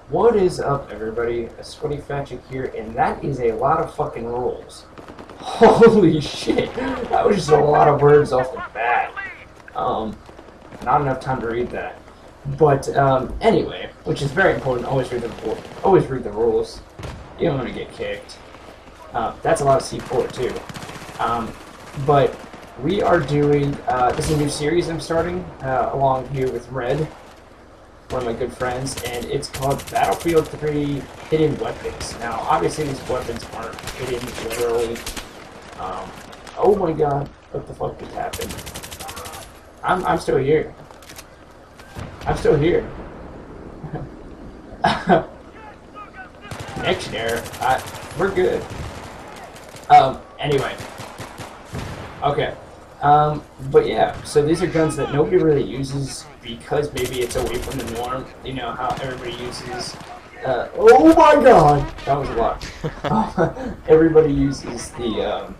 What is up, everybody? A Sweaty Fatchick here, and that is a lot of fucking rules. Holy shit! That was just a lot of words off the bat. Not enough time to read that. But anyway, which is very important. Always read the rules. You don't want to get kicked. That's a lot of C4 too. But we are doing this is a new series I'm starting along here with Red, one of my good friends, and it's called Battlefield 3 Hidden Weapons. Now, obviously, these weapons aren't hidden literally. Oh my god, what the fuck just happened? I'm still here. I'm still here. Next year, we're good. Anyway. Okay. But yeah, so these are guns that nobody really uses because maybe it's away from the norm. You know how everybody uses. Oh my god! That was a lot. Everybody uses the.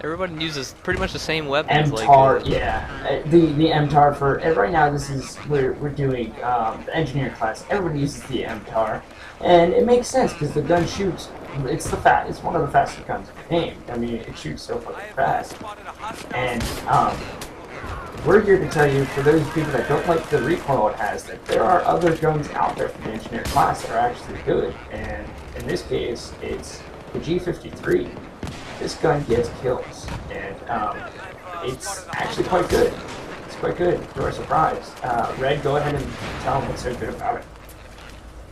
Everyone uses pretty much the same weapons. MTAR, yeah. The MTAR for. And right now, this is. We're doing the engineer class. Everybody uses the MTAR. And it makes sense because the gun shoots. It's one of the fastest guns in the game. I mean, it shoots so fucking fast. And we're here to tell you, for those people that don't like the recoil it has, that there are other guns out there from the engineer class that are actually good. And in this case, it's the G53. This gun gets kills, and it's actually quite good. It's quite good. To our surprise. Red, go ahead and tell them what's so good about it.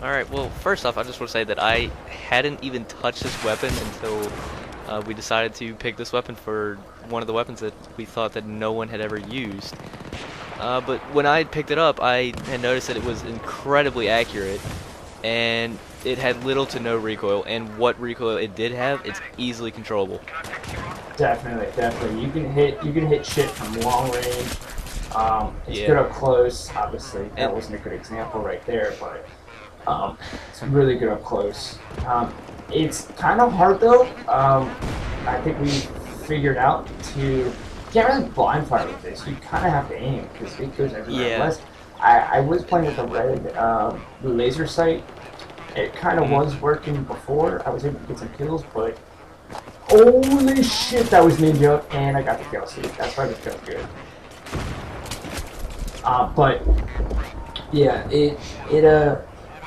Alright, well, first off, I just want to say that I hadn't even touched this weapon until we decided to pick this weapon for one of the weapons that we thought that no one had ever used. But when I picked it up, I had noticed that it was incredibly accurate, and it had little to no recoil, and what recoil it did have, it's easily controllable. Definitely. You can hit shit from long range. It's good up close. Obviously, that wasn't a good example right there, but it's really good up close. It's kind of hard though. I think we figured out you can't really blind fire with this. You kind of have to aim because it goes everywhere. Yeah. Unless I was playing with the Red laser sight. It kind of was working before. I was able to get some kills, but holy shit, that was ninja, and I got the kill. See, that's why this feels good. But yeah, it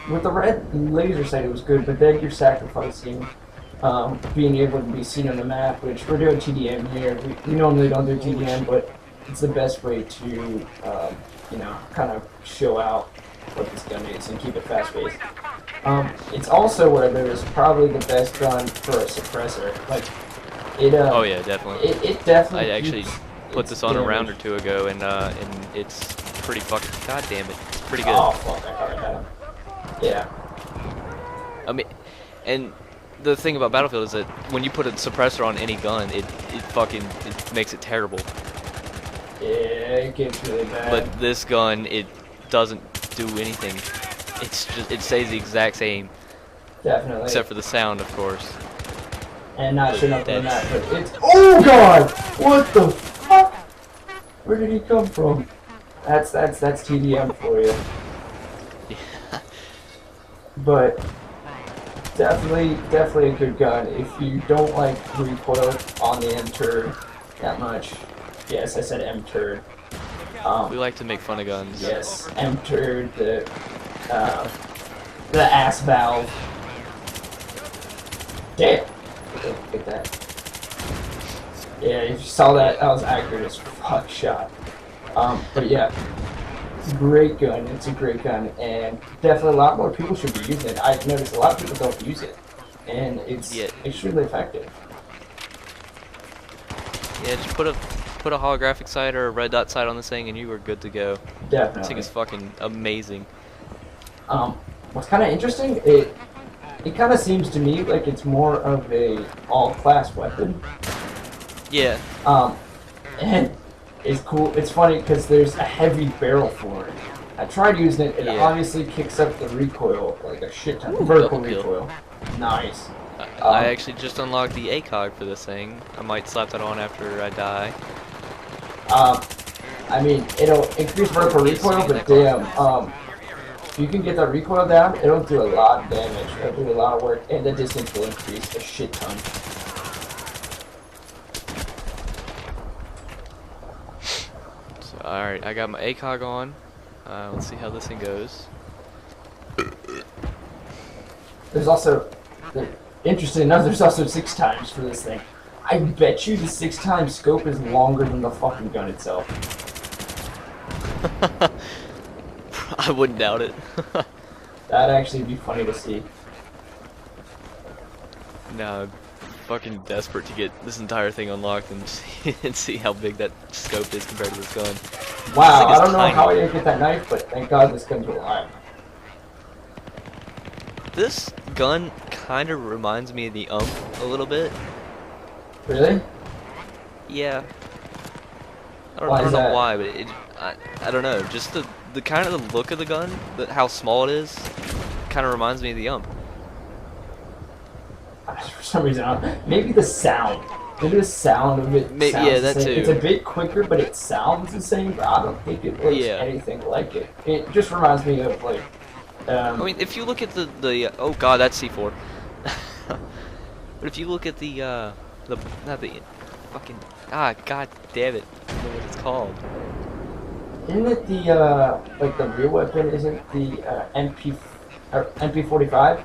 with the Red laser sight it was good, but then you're sacrificing being able to be seen on the map, which we're doing TDM here. We normally don't do TDM, but it's the best way to you know, kind of show out what this gun is and keep it fast-paced. It's also what I noticed probably the best gun for a suppressor. Like it. Oh yeah, definitely. It definitely. I actually put this on a round or two ago, and it's pretty fucking. God damn it, it's pretty good. Oh fuck! I caught that. Yeah. I mean, and the thing about Battlefield is that when you put a suppressor on any gun, it makes it terrible. Yeah, it gets really bad. But this gun, it doesn't do anything. It stays the exact same. Definitely. Except for the sound, of course. And not shit up on that, but it's. Oh god! What the fuck? Where did he come from? That's TDM for you. Yeah. But definitely a good gun. If you don't like recoil on the M-turd that much, yes, I said M-turd. We like to make fun of guns. Yes, M-turd, the ass valve. Damn. Look at that. Yeah, if you saw that, that was accurate as fuck shot. But yeah, it's a great gun. It's a great gun, and definitely a lot more people should be using it. I've noticed a lot of people don't use it, and it's extremely effective. Yeah, just put a holographic sight or a red dot sight on this thing, and you are good to go. Definitely. This thing is fucking amazing. What's kind of interesting, it kind of seems to me like it's more of a all-class weapon. Yeah. And it's cool. It's funny because there's a heavy barrel for it. I tried using it. It obviously kicks up the recoil like a shit ton. Vertical recoil. Nice. I actually just unlocked the ACOG for this thing. I might slap that on after I die. I mean, it'll increase vertical recoil, but damn, If you can get that recoil down, it'll do a lot of damage. It'll do a lot of work, and the distance will increase a shit ton. So, alright, I got my ACOG on. Let's see how this thing goes. There's also, interesting enough, there's also 6 times for this thing. I bet you the 6 times scope is longer than the fucking gun itself. I wouldn't doubt it. That'd actually be funny to see. No, I'm fucking desperate to get this entire thing unlocked and see how big that scope is compared to this gun. Wow, This I thing is don't know tiny. how I didn't get that knife, but thank God this gun's alive. This gun kind of reminds me of the a little bit. Really? Yeah. I Why don't is know that? why, but I don't know. Just the kind of the look of the gun, how small it is, kind of reminds me of the For some reason, maybe the sound. Maybe the sound of it Maybe, sounds yeah, the that same. too. It's a bit quicker, but it sounds the same, but I don't think it looks Yeah. anything like it. It just reminds me of, like, I mean, if you look at the oh god, that's C4. But if you look at not the fucking god damn it, I don't know what it's called. isn't it the, like, the real weapon, isn't the, MP45?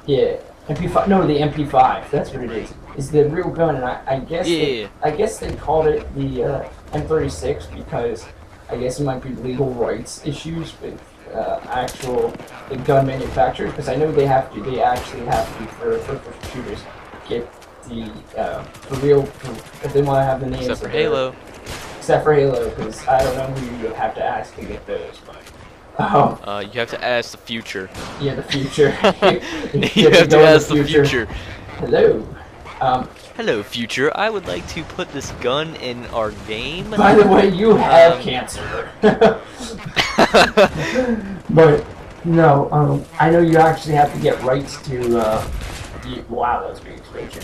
Yeah, MP5, no, the MP5, that's what it is. It's the real gun, and I guess Yeah. I guess they called it the, M36 because I guess it might be legal rights issues with, actual the gun manufacturers, because I know they actually have to, for shooters, get the, if they want to have the names Except for of their- Halo. Except for Halo, because I don't know who you would have to ask to get those, but... Oh, You have to ask the future. yeah, the future. You have to go in ask the future. Hello. Hello, future. I would like to put this gun in our game. By the way, you have cancer. But, no, I know you actually have to get rights to, wow, that's a big expansion.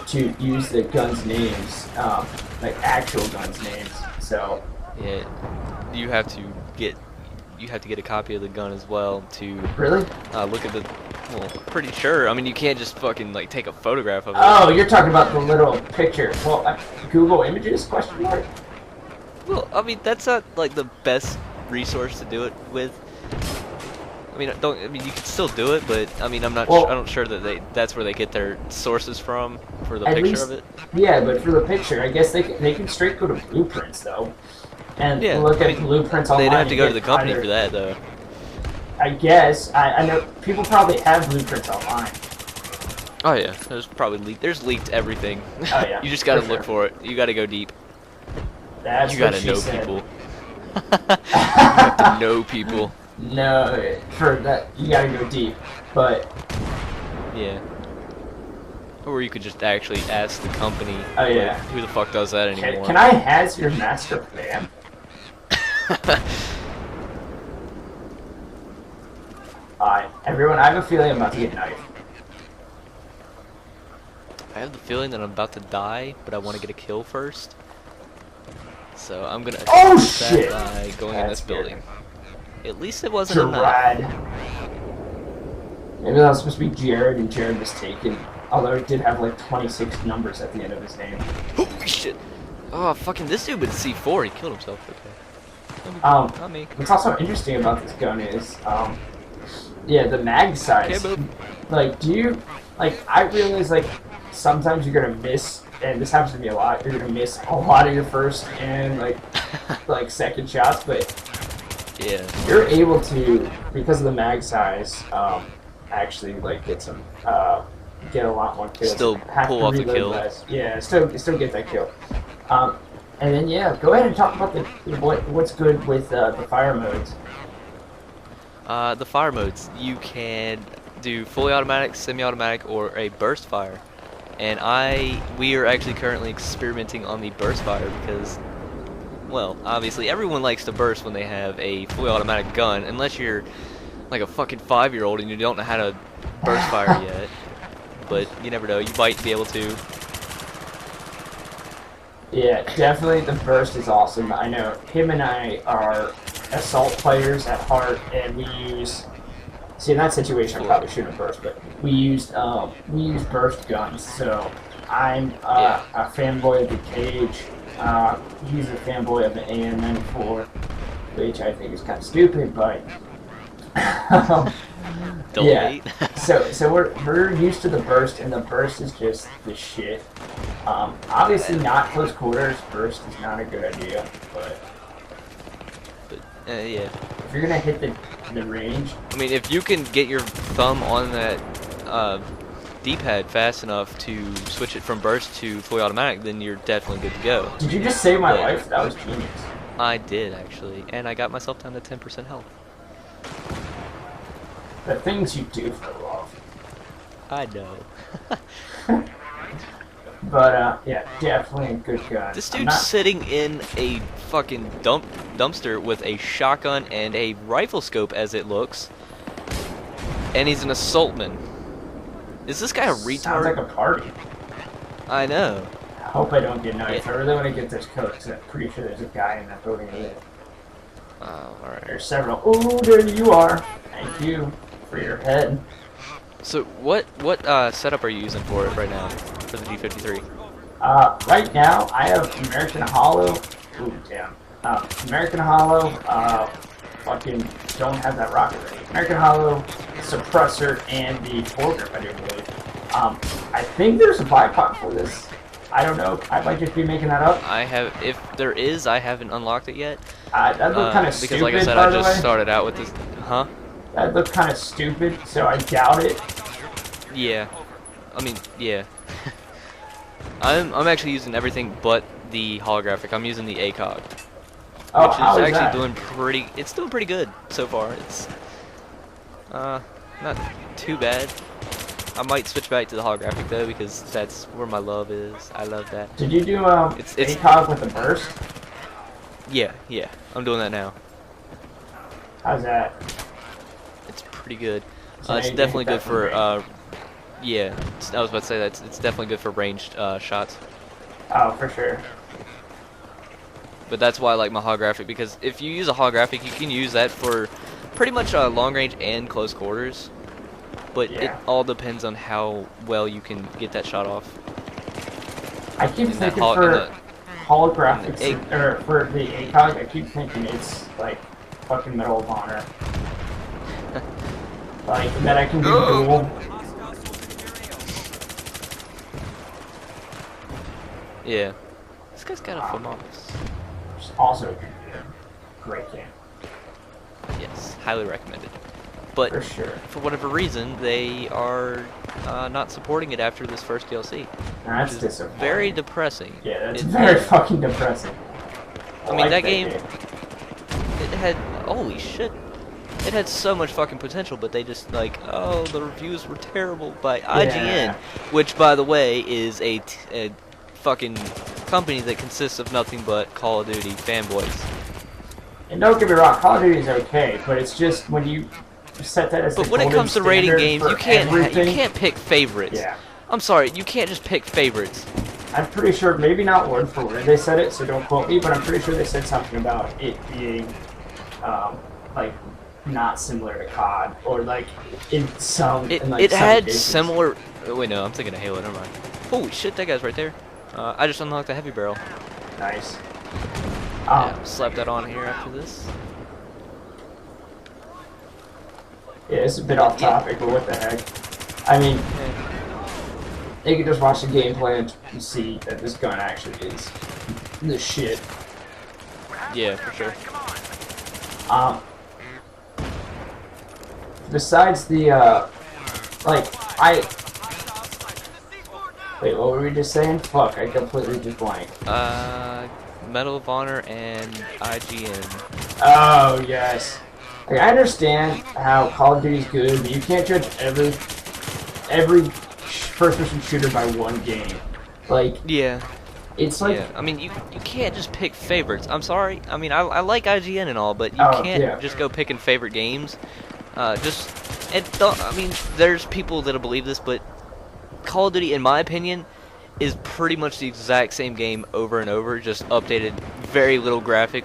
To use the guns' names, like actual guns' names, so... Yeah, you have to get a copy of the gun as well to Really? look at the. Well, pretty sure. I mean, you can't just fucking like take a photograph of it. Oh, you're talking about the little picture. Well, Google Images, question mark? Well, I mean, that's not like the best resource to do it with. I mean, I mean, you can still do it, but I mean, I'm not sure that that's where they get their sources from for the picture least, of it. Yeah, but for the picture, I guess they can straight go to blueprints though, and Yeah, look I at mean, blueprints online. they'd have to go to the and company either- for that, though. I guess I know people probably have blueprints online. Oh yeah, there's leaked everything. Oh yeah, You just gotta for look sure. for it. You gotta go deep. That's You what gotta she know said. people. You have to know people. No, for that you gotta go deep, but Yeah. Or you could just actually ask the company. Oh, yeah. Who the fuck does that anymore? can I has your master plan? Everyone, I have a feeling I'm about to get knifed. I have the feeling that I'm about to die, but I want to get a kill first. So I'm gonna Oh, attempt that shit! by going in That's this building. At least it wasn't enough. Gerard. Maybe that was supposed to be Jared, and Jared was taken. Although it did have like 26 numbers at the end of his name. Holy shit! Oh, fucking this dude with C4, he killed himself. Okay. Not me. What's also interesting about this gun is, yeah, the mag size. Okay, boo. Like, I realize, like, sometimes you're gonna miss, and this happens to me a lot, you're gonna miss a lot of your first and, like second shots, but Yeah. you're able to, because of the mag size, actually, like, get a lot more kills. Still Have pull to off the reload kill. less. Yeah, still get that kill. And then, yeah, go ahead and talk about what's good with the fire modes. The fire modes, you can do fully automatic, semi-automatic, or a burst fire. And we are actually currently experimenting on the burst fire because, well, obviously everyone likes to burst when they have a fully automatic gun, unless you're like a fucking 5-year-old and you don't know how to burst fire yet. But you never know, you might be able to. Yeah, definitely the burst is awesome. I know him and I are assault players at heart, and we use. See, in that situation, I probably shouldn't have burst, but we used burst guns. So I'm a fanboy of the Cage. He's a fanboy of the AM94, which I think is kind of stupid, but yeah. So we're used to the burst, and the burst is just the shit. Obviously, not close quarters. Burst is not a good idea, but yeah. If you're gonna hit the range, I mean, if you can get your thumb on that D-pad fast enough to switch it from burst to fully automatic, then you're definitely good to go. Did you just save my life? That was genius. I did, actually, and I got myself down to 10% health. The things you do for love. I know. But yeah, definitely a good gun. This dude's sitting in a fucking dumpster with a shotgun and a rifle scope, as it looks, and he's an assaultman. Is this guy a retard? Sounds like a party. I know. I hope I don't get knifed. I really want to get this code because I'm pretty sure there's a guy in that building with it. Oh, alright. There's several. Oh, there you are. Thank you for your head. So what setup are you using for it right now, for the G53? Right now I have American Hollow. Ooh, damn. American Hollow. Fucking don't have that rocket ready. American Hollow, suppressor, and the foregrip, I do believe. I think there's a bipod for this. I don't know. I might just be making that up. I have, if there is, I haven't unlocked it yet. That looked kind of stupid, because like I said, I just started out with this. Huh? That looked kind of stupid, so I doubt it. Yeah. I mean, yeah. I'm actually using everything but the holographic. I'm using the ACOG. Oh, which is how is actually that? doing pretty. It's doing pretty good so far. It's not too bad. I might switch back to the holographic though because that's where my love is. I love that. Did you do it's ACOG with the burst? Yeah, I'm doing that now. How's that? It's pretty good. So it's definitely good for yeah. I was about to say that it's definitely good for ranged shots. Oh, for sure. But that's why I like my holographic, because if you use a holographic, you can use that for pretty much long range and close quarters. But it all depends on how well you can get that shot off. I keep thinking for holographics, or for the ACOG, I keep thinking it's like fucking Medal of Honor. Like, that I can do dual. Yeah. This guy's got a FAMAS. Also a good game. Great game. Yes, highly recommended. But for sure, for whatever reason, they are not supporting it after this first DLC. That's disappointing. Very depressing. Yeah, that's very fucking depressing. I mean, that game, it had, holy shit, it had so much fucking potential, but they just like, oh, the reviews were terrible by IGN, which, by the way, is a fucking company that consists of nothing but Call of Duty fanboys. And don't get me wrong, Call of Duty is okay, but it's just when you set that as but when it comes to rating games, you can't pick favorites. Yeah. I'm sorry, you can't just pick favorites. I'm pretty sure, maybe not word for word they said it, so don't quote me, but I'm pretty sure they said something about it being, like, not similar to COD, or like, in some... It had similar... Oh, wait, no, I'm thinking of Halo, never mind. Holy shit, that guy's right there. I just unlocked the heavy barrel. Nice. Yeah, slap that on here after this. Yeah, it's a bit off topic, but what the heck. I mean, you can just watch the gameplay and see that this gun actually is the shit. Yeah, for sure. Besides the, wait, what were we just saying? Fuck, I completely just blanked. Medal of Honor and IGN. Oh, yes. Like, I understand how Call of Duty is good, but you can't judge every first-person shooter by one game. Like, yeah, it's like, I mean, you can't just pick favorites. I'm sorry. I mean, I like IGN and all, but you can't just go picking favorite games. I mean, there's people that'll believe this, but Call of Duty, in my opinion, is pretty much the exact same game over and over, just updated very little graphics.